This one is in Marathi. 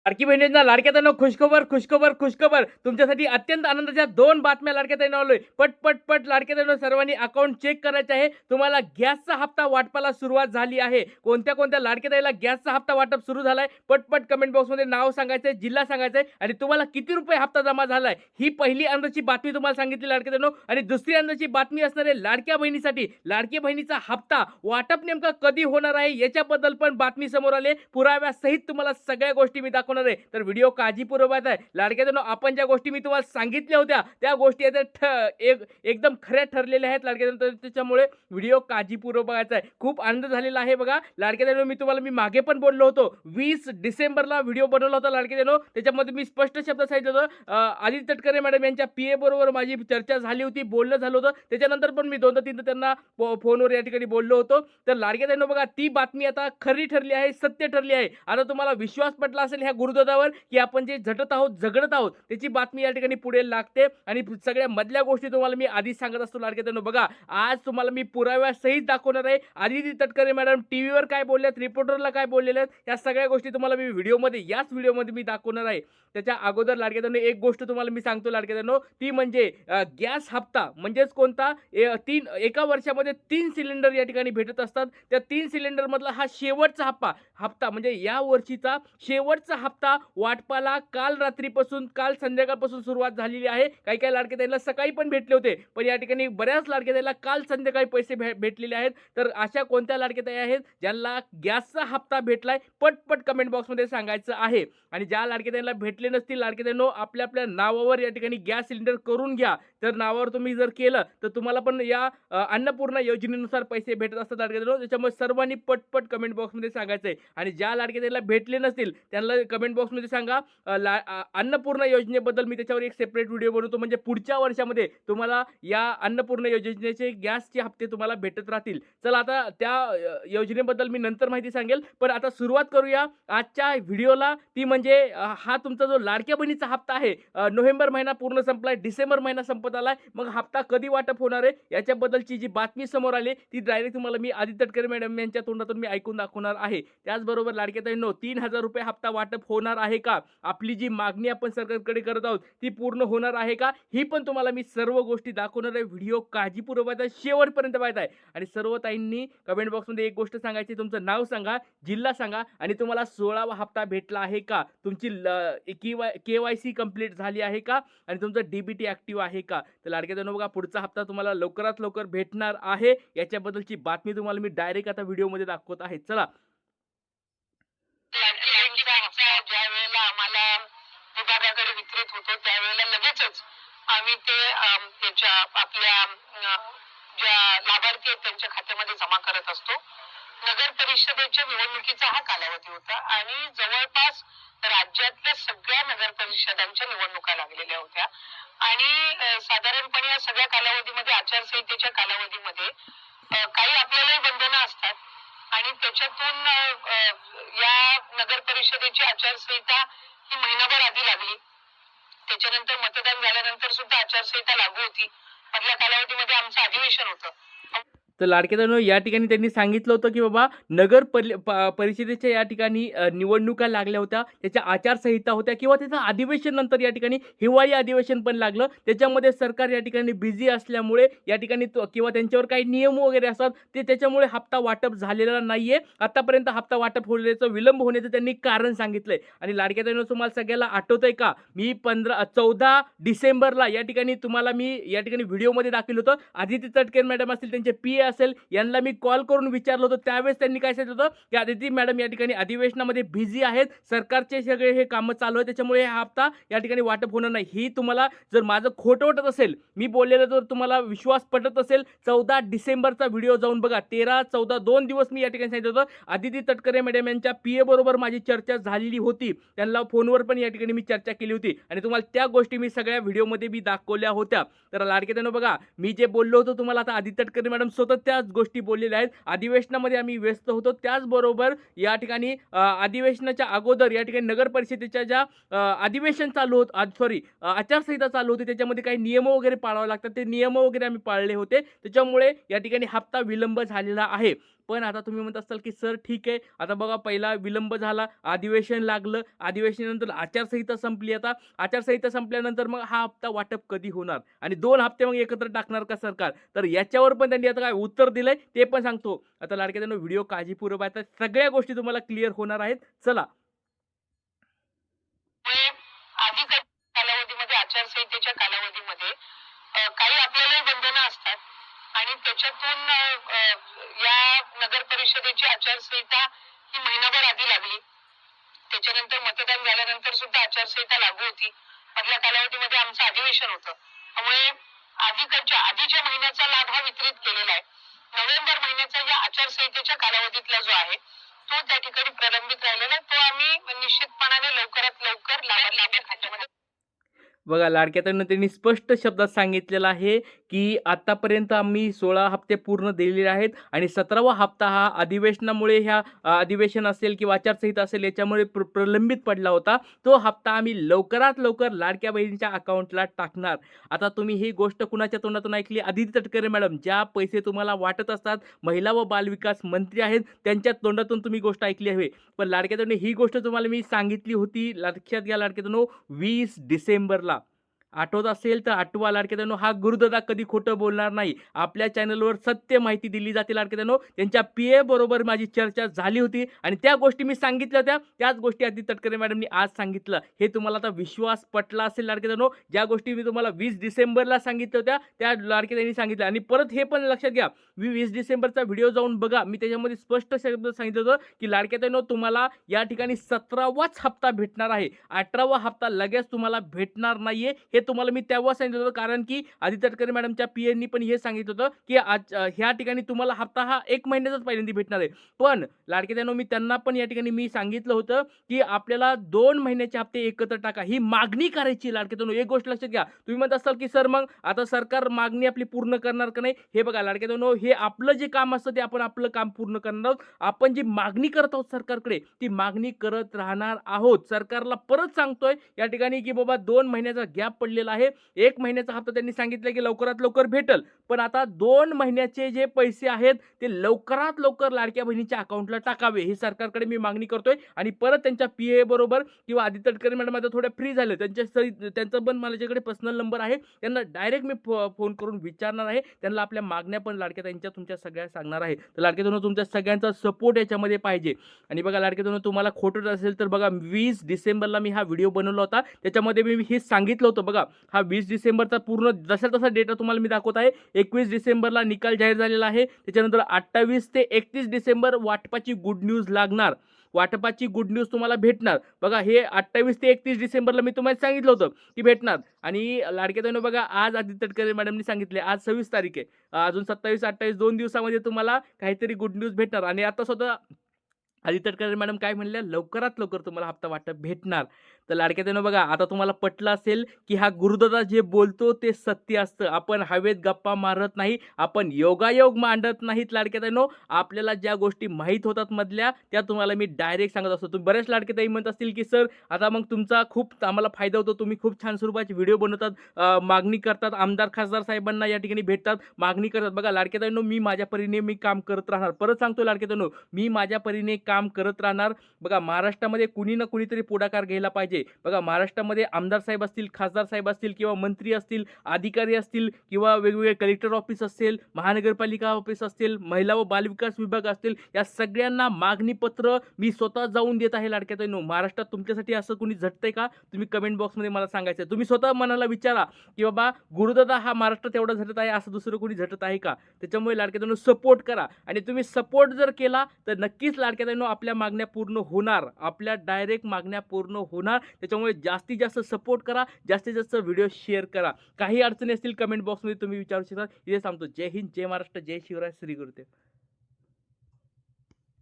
लाडकी बहिणींना लाडक्या ताईंनो खुशखबर, खुशखबर, खुशखबर. तुमच्यासाठी अत्यंत आनंदाच्या 2 बातम्या लाडक्या ताईंनो आलोय. पट, पट, पट लाडक्या ताईंनो सर्वांनी अकाउंट चेक करायचं आहे. तुम्हाला गॅसचा हप्ता वाटपाला सुरुवात झाली आहे. कोणत्या लाडक्या ताईला गॅसचा हप्ता वाटप सुरू झालाय? पट कमेंट बॉक्समध्ये नाव सांगायचंय, जिल्हा सांगायचंय आणि तुम्हाला किती रुपये हप्ता जमा झालाय. ही पहिली आनंदाची बातमी तुम्हाला सांगितली लाडक्या ताईंनो. आणि दुसरी आनंदाची बातमी असणार आहे लाडक्या बहिणीसाठी. लाडक्या बहिणीचा हप्ता वाटप नेमका कधी होणार आहे याच्याबद्दल पण बातमी समोर आली. पुराव्यासहित तुम्हाला सगळ्या गोष्टी मी दाखवणार आहे. तर व्हिडिओ काळजीपूर्वक आहे. लाडक्या ताईंनो, आपण ज्या गोष्टी मी तुम्हाला सांगितल्या होत्या त्या गोष्टी आता एकदम खऱ्या ठरलेल्या आहेत लाडक्या ताईंनो. त्याच्यामुळे व्हिडिओ काळजीपूर्वक बघायचा आहे. खूप आनंद झालेला आहे बघा लाडक्या ताईंनो. मी मागे पण बोललो होतो 20 डिसेंबरला व्हिडिओ बनवला होता लाडक्या ताईंनो. त्याच्यामध्ये मी स्पष्ट शब्दात सांगितलं होतं आदित्य तटकरे मॅडम यांच्या पीए बरोबर माझी चर्चा झाली होती, बोलणं झालं होतं. त्याच्यानंतर पण मी 2-3 त्यांना फोनवर या ठिकाणी बोललो होतो. तर लाडक्या ताईंनो बघा, ती बातमी आता खरी ठरली आहे, सत्य ठरली आहे. आता तुम्हाला विश्वास पटला असेल ह्या गुरुदादावर की आपण जे झटत आहोत, झगडत आहोत, त्याची बातमी या ठिकाणी पुढे लागते. आणि सगळ्या मधल्या गोष्टी तुम्हाला मी आधीच सांगत असतो लाडक्या ताईंनो. बघा, आज तुम्हाला मी पुराव्यासहित दाखवणार आहे. आदिती तटकरे मॅडम टीव्हीवर काय बोलल्यात, रिपोर्टरला काय बोललेले आहेत, या सगळ्या गोष्टी तुम्हाला मी याच व्हिडिओमध्ये मी दाखवणार आहे. त्याच्या अगोदर लाडक्या ताईंनो एक गोष्ट तुम्हाला मी सांगतो लाडक्या ताईंनो, ती म्हणजे गॅस हप्ता म्हणजेच कोणता, एका वर्षामध्ये 3 सिलेंडर या ठिकाणी भेटत असतात. त्या 3 सिलेंडर मधला हा शेवटचा हप्ता म्हणजे या वर्षीचा शेवटचा हप्ता वाटपाला काल संध्याकाळपासून सुरुवात झालेली आहे. काही लाडक्या ताईंना सकाळी पण भेटले होते, पण या ठिकाणी बऱ्याच लाडक्या ताईंना काल संध्याकाळी पैसे भेटलेले आहेत. तर अशा कोणत्या लाडक्या ताई आहेत ज्यांना गॅसचा हप्ता भेटलाय? पट कमेंट बॉक्समध्ये सांगायचं आहे. आणि ज्या लाडक्या ताईंना भेटले नसतील लाडक्या ताईंनो, आपल्या नावावर या ठिकाणी गॅस सिलेंडर करून घ्या. तर नावावर तुम्ही जर केलं तर तुम्हाला पण या अन्नपूर्णा योजनेनुसार पैसे भेटत असतात लाडक्या ताईंनो. त्याच्यामुळे सर्वांनी पट कमेंट बॉक्समध्ये सांगायचंय. आणि ज्या लाडक्या ताईला भेटले नसतील त्यांना कमेंट बॉक्समध्ये सांगा. अन्नपूर्णा योजनेबद्दल मी त्याच्यावर एक सेपरेट व्हिडिओ बनवतो. म्हणजे पुढच्या वर्षामध्ये तुम्हाला या अन्नपूर्णा योजनेचे गॅसचे हप्ते तुम्हाला भेटत राहतील. चला, आता त्या योजनेबद्दल मी नंतर माहिती सांगेल. पण आता सुरुवात करूया आजच्या व्हिडिओला. ती म्हणजे हा तुमचा जो लाडक्या बहिणीचा हप्ता आहे, नोव्हेंबर महिना पूर्ण संपलाय, डिसेंबर महिना संपत आलाय. मग हप्ता कधी वाटप होणार आहे याच्याबद्दलची जी बातमी समोर आली ती डायरेक्ट तुम्हाला मी आदित्य तटकरे मॅडम यांच्या तोंडातून मी ऐकून दाखवणार आहे. त्याचबरोबर लाडक्या ताईंनो, 3000 रुपये हप्ता वाटप होणार आहे का? आपली जी मागणी आपण सरकारकडे करत आहोत ती पूर्ण होणार आहे का? ही पण तुम्हाला मी सर्व गोष्टी दाखवणार आहे. व्हिडिओ काळजीपूर्वक शेवटपर्यंत पाहताय. आणि सर्व ताईंनी कमेंट बॉक्समध्ये एक गोष्ट सांगायची, तुमचं नाव सांगा, जिल्हा सांगा आणि तुम्हाला 16वा हप्ता भेटला आहे का? तुमची KYC कंप्लीट झाली आहे का? आणि तुमचं DBT ऍक्टिव्ह आहे का? तर लाडक्या ताईंनो बघा, पुढचा हप्ता तुम्हाला लवकरात लवकर भेटणार आहे. याच्याबद्दलची बातमी तुम्हाला मी डायरेक्ट आता व्हिडिओमध्ये दाखवत आहे. चला, लाडकी बहिणीचा हप्ता ज्यावेळेला आम्हाला विभागाकडे वितरित होतो त्यावेळेला लगेचच आम्ही ते त्याच्या आपल्या ज्या लाभार्थी आहेत त्यांच्या खात्यामध्ये जमा करत असतो. नगर परिषदेच्या निवडणुकीचा हा कालावधी होता आणि जवळपास राज्यातल्या सगळ्या नगर परिषदांच्या निवडणुका लागलेल्या होत्या आणि साधारणपणे या सगळ्या कालावधीमध्ये आचारसंहितेच्या कालावधीमध्ये काही आपल्यालाही बंधनं असतात आणि त्याच्यातून या नगर परिषदेची आचारसंहिता ही महिनाभर आधी लागली. त्याच्यानंतर मतदान झाल्यानंतर सुद्धा आचारसंहिता लागू होती. मधल्या कालावधीमध्ये आमचं अधिवेशन होतं. तर लाडक्या ताईंनो, या ठिकाणी त्यांनी सांगितलं होतं की बाबा नगर परिषदेच्या या ठिकाणी निवडणुका लागल्या होत्या, त्याच्या आचारसंहिता होत्या किंवा त्याचं अधिवेशन नंतर या ठिकाणी हिवाळी अधिवेशन पण लागलं. त्याच्यामध्ये सरकार या ठिकाणी बिझी असल्यामुळे या ठिकाणी किंवा त्यांच्यावर काही नियम वगैरे असतात ते त्याच्यामुळे हप्ता वाटप झालेला नाहीये. आतापर्यंत हप्ता वाटप होण्याचं विलंब होण्याचं त्यांनी कारण सांगितलंय. आणि लाडक्या ताईंनो, तुम्हाला सगळ्याला आठवतंय का, मी 14 डिसेंबरला या ठिकाणी तुम्हाला मी या ठिकाणी व्हिडिओमध्ये दाखवलं होतं. आदिती तटकरे मॅडम असतील, त्यांचे पीए असेल, यांना मी कॉल करून विचारलं होतं. त्यावेळेस त्यांनी काय सांगितलं होतं की आदिती मॅडम या ठिकाणी अधिवेशनामध्ये बिझी आहेत, सरकारचे सगळे हे कामं चालू आहेत, त्याच्यामुळे हा हप्ता या ठिकाणी वाटप होणार नाही. ही तुम्हाला जर माझं खोटं वाटत असेल, मी बोललेलं जर तुम्हाला विश्वास पटत असेल, 14 डिसेंबरचा व्हिडिओ जाऊन बघा. 13-14 2 दिवस मी या ठिकाणी सांगितलं होतं आदिती तटकरे मॅडम यांच्या पीए बरोबर माझी चर्चा झालेली होती. त्यांना फोनवर पण या ठिकाणी मी चर्चा केली होती आणि तुम्हाला त्या गोष्टी मी सगळ्या व्हिडिओमध्ये मी दाखवल्या होत्या. तर लाडके ताईंनो बघा, मी जे बोललो होतो तुम्हाला, आता आदित्य तटकरे मॅडम स्वतः त्याच गोष्टी बोललेल्या आहेत. अधिवेशनामध्ये आम्ही व्यस्त होतो. त्याचबरोबर या ठिकाणी अधिवेशनाच्या अगोदर या ठिकाणी नगर परिषदेच्या ज्या अधिवेशन चालू होत आचारसंहिता चालू होती, त्याच्यामध्ये काही नियम वगैरे पाळावे लागतात. ते नियम वगैरे आम्ही पाळले होते. त्याच्यामुळे या ठिकाणी हप्ता विलंब झालेला आहे. पण आता तुम्ही म्हणत असाल की सर ठीक आहे, आता बघा पहिला विलंब झाला, अधिवेशन लागलं, अधिवेशनानंतर आचारसंहिता संपली. आता आचारसंहिता संपल्यानंतर मग हा हप्ता वाटप कधी होणार आणि 2 हप्ते मग एकत्र टाकणार का सरकार? तर याच्यावर पण त्यांनी आता काय उत्तर दिलंय ते पण सांगतो. आता लाडक्या बहिणींनो, व्हिडिओ काळजीपूर्वक आता सगळ्या गोष्टी तुम्हाला क्लिअर होणार आहेत. चला. त्यामुळे आधी कालावधीमध्ये आचारसंहितेच्या कालावधीमध्ये काही आपल्यालाही बंधनं असतात आणि त्याच्यातून या नगर परिषदेची आचारसंहिता ही महिनाभर आधी लागली. त्याच्यानंतर मतदान झाल्यानंतर सुद्धा आचारसंहिता लागू होती. मधल्या कालावधीमध्ये आमचं अधिवेशन होतं. त्यामुळे आधीच्या महिन्याचा लाभ हा वितरित केलेला आहे. नोव्हेंबर महिन्याचा या आचारसंहितेच्या कालावधीतला जो आहे तो त्या ठिकाणी प्रलंबित राहिलेला आहे. तो आम्ही निश्चितपणाने लवकरात लवकर लाभार्थ्यांच्या खात्यामध्ये बघा, लाडक्या बहिणींनो, त्यांनी स्पष्ट शब्दात सांगितलेलं आहे, की आतापर्यंत आम्ही 16 हप्ते पूर्ण दिलेले आहेत आणि 17वा हप्ता हा अधिवेशनामुळे ह्या अधिवेशन असेल किंवा आचारसंहिता असेल याच्यामुळे प्रलंबित पडला होता. तो हप्ता आम्ही लवकरात लवकर लाडक्या बहिणीच्या अकाउंटला टाकणार. आता तुम्ही ही गोष्ट कुणाच्या तोंडातून ऐकली? अदिती तटकरे मॅडम, ज्या पैसे तुम्हाला वाटत असतात, महिला व बालविकास मंत्री आहेत, त्यांच्या तोंडातून तुम्ही गोष्ट ऐकली आहे. पण लाडक्या बहिणींनो, ही गोष्ट तुम्हाला मी सांगितली होती, लक्षात घ्या लाडक्या बहिणींनो, 20 डिसेंबरला. आठवत असेल तर आठवा. लाडक्या बहिणींनो, हा गुरुदादा कधी खोटं बोलणार नाही. आपल्या चॅनलवर सत्य माहिती दिली जाते लाडक्या बहिणींनो. त्यांच्या पीए बरोबर माझी चर्चा झाली होती आणि त्या गोष्टी मी सांगितल्या होत्या. त्याच गोष्टी अदिती तटकरे मॅडमनी आज सांगितलं. हे तुम्हाला आता विश्वास पटला असेल लाडक्या बहिणींनो. ज्या गोष्टी मी तुम्हाला 20 डिसेंबरला सांगितल्या होत्या त्या लाडक्या बहिणींनी सांगितल्या. आणि परत हे पण लक्षात घ्या, 20 डिसेंबरचा व्हिडिओ जाऊन बघा. मी त्याच्यामध्ये स्पष्ट शब्दात सांगितलं होतं की लाडक्या बहिणींनो, तुम्हाला या ठिकाणी 17वाच हप्ता भेटणार आहे. 18वा हप्ता लगेच तुम्हाला भेटणार नाहीये. हे तुम्हाला मी तेव्हा सांगितलं होतं, कारण की आदिती तटकरे मॅडमच्या पीएनी पण हे सांगितलं होतं की आज ह्या ठिकाणी तुम्हाला हप्ता हा 1 महिन्याचाच पहिल्यांदा भेटणार आहे. पण लाडक्या बहिणींनो, मी त्यांना पण या ठिकाणी मी सांगितलं होतं की आपल्याला 2 महिन्याचे हप्ते एकत्र टाका, ही मागणी करायची. लाडक्या बहिणींनो, एक गोष्ट लक्षात घ्या. तुम्ही म्हणत असाल की सर मग आता सरकार मागणी आपली पूर्ण करणार का नाही? हे बघा लाडक्या बहिणींनो, हे आपलं जे काम असतं ते आपण आपलं काम पूर्ण करणार आहोत. आपण जी मागणी करत आहोत सरकारकडे, ती मागणी करत राहणार आहोत. सरकारला परत सांगतोय या ठिकाणी की बाबा 2 महिन्याचा गॅप पडलेला आहे. 1 महिन्याचा हप्ता त्यांनी सांगितलं की लवकरात लवकर भेटेल. पण आता 2 महिन्याचे जे पैसे आहेत ते लवकरात लवकर लाडक्या बहिणीच्या अकाउंटला टाकावे, ही सरकारकडे मी मागणी करतोय. आणि परत त्यांच्या पीए बरोबर किंवा आदिती तटकरे मॅडम आता थोड्या फ्री झाले, त्यांचा पण माझ्याकडे पर्सनल नंबर आहे. त्यांना डायरेक्ट मी फोन करून विचारणार आहे. त्यांना आपल्या मागण्या पण लाडक्या ताईंच्या तुमच्या सगळ्या सांगणार आहे. तर लाडक्या बहिणींनो, तुमच्या सगळ्यांचा सपोर्ट याच्यामध्ये पाहिजे. आणि बघा लाडक्या बहिणींनो, तुम्हाला खोटं असेल तर बघा, 20 डिसेंबरला मी हा व्हिडिओ बनवला होता. त्याच्यामध्ये मी हे सांगितलं होतं बघा, हा 20 डिसेंबरचा पूर्ण जसा तसा डेटा तुम्हाला मी दाखवत आहे. 21 डिसेंबरला निकाल जाहीर झालेला आहे. त्याच्यानंतर 28 ते 31 डिसेंबर वाटपाची गुड न्यूज लागणार. वाटपाची गुड न्यूज तुम्हाला भेटणार. बघा, हे 28 ते 31 डिसेंबरला मी तुम्हाला सांगितलं होतं की भेटणार. आणि लाडक्या बहिणींनो, बघा आज आदिती तटकरे मॅडमनी सांगितले, आज 26 तारीख आहे. अजून 27-28 2 दिवसामध्ये तुम्हाला काहीतरी गुड न्यूज भेटणार. आणि आता स्वतः आदिती तटकरे मॅडम काय म्हणल्या, लवकरात लवकर तुम्हाला हप्ता वाटप भेटणार. तर लाडक्या बहिणींनो, बघा आता तुम्हाला पटलं असेल की हा गुरुदादा जे बोलतो ते सत्य असतं. आपण हवेत गप्पा मारत नाही, आपण योगायोग मांडत नाहीत. लाडक्या बहिणींनो, आपल्याला ज्या गोष्टी माहीत होतात मधल्या, त्या तुम्हाला मी डायरेक्ट सांगत असतो. तुम्ही बऱ्याच लाडक्या ताई म्हणत असतील की सर आता मग तुमचा खूप आम्हाला फायदा होतो, तुम्ही खूप छान स्वरूपाचे व्हिडिओ बनवतात, मागणी करतात, आमदार खासदार साहेबांना या ठिकाणी भेटतात, मागणी करतात. बघा लाडक्या ताईंनो, मी माझ्या परीने मी काम करत राहणार. परत सांगतो लाडक्या ताईंनो, मी माझ्या परीने काम करत राहणार. बघा, महाराष्ट्रामध्ये कुणी ना कुणीतरी पुढाकार घ्यायला पाहिजे. बघा, महाराष्ट्रामध्ये आमदार साहेब असतील, खासदार साहेब असतील किंवा मंत्री असतील, अधिकारी असतील किंवा वेगवेगळे कलेक्टर ऑफिस असेल, महानगरपालिका ऑफिस असतील, महिला व बालविकास विभाग असतील, या सगळ्यांना मागणीपत्र मी स्वतः जाऊन देत आहे. लाडक्या ताईंनो, महाराष्ट्रात तुमच्यासाठी असं कोणी झटतंय का? तुम्ही कमेंट बॉक्समध्ये मला सांगायचं. तुम्ही स्वतः मनाला विचारा की बाबा, गुरुदादा हा महाराष्ट्रात एवढा झटत आहे, असं दुसरं कोणी झटत आहे का? त्याच्यामुळे लाडक्या ताईंनो, सपोर्ट करा. आणि तुम्ही सपोर्ट जर केला तर नक्कीच लाडक्या ताईंनो, आपल्या मागण्या पूर्ण होणार. आपल्या डायरेक्ट मागण्या पूर्ण होणार. त्याच्यामुळे जास्तीत जास्त सपोर्ट करा, जास्तीत जास्त व्हिडिओ शेअर करा. काही अडचणी असतील कमेंट बॉक्समध्ये तुम्ही विचारू शकता. इथे सांगतो, जय हिंद, जय महाराष्ट्र, जय शिवराय, श्री गुरुदेव.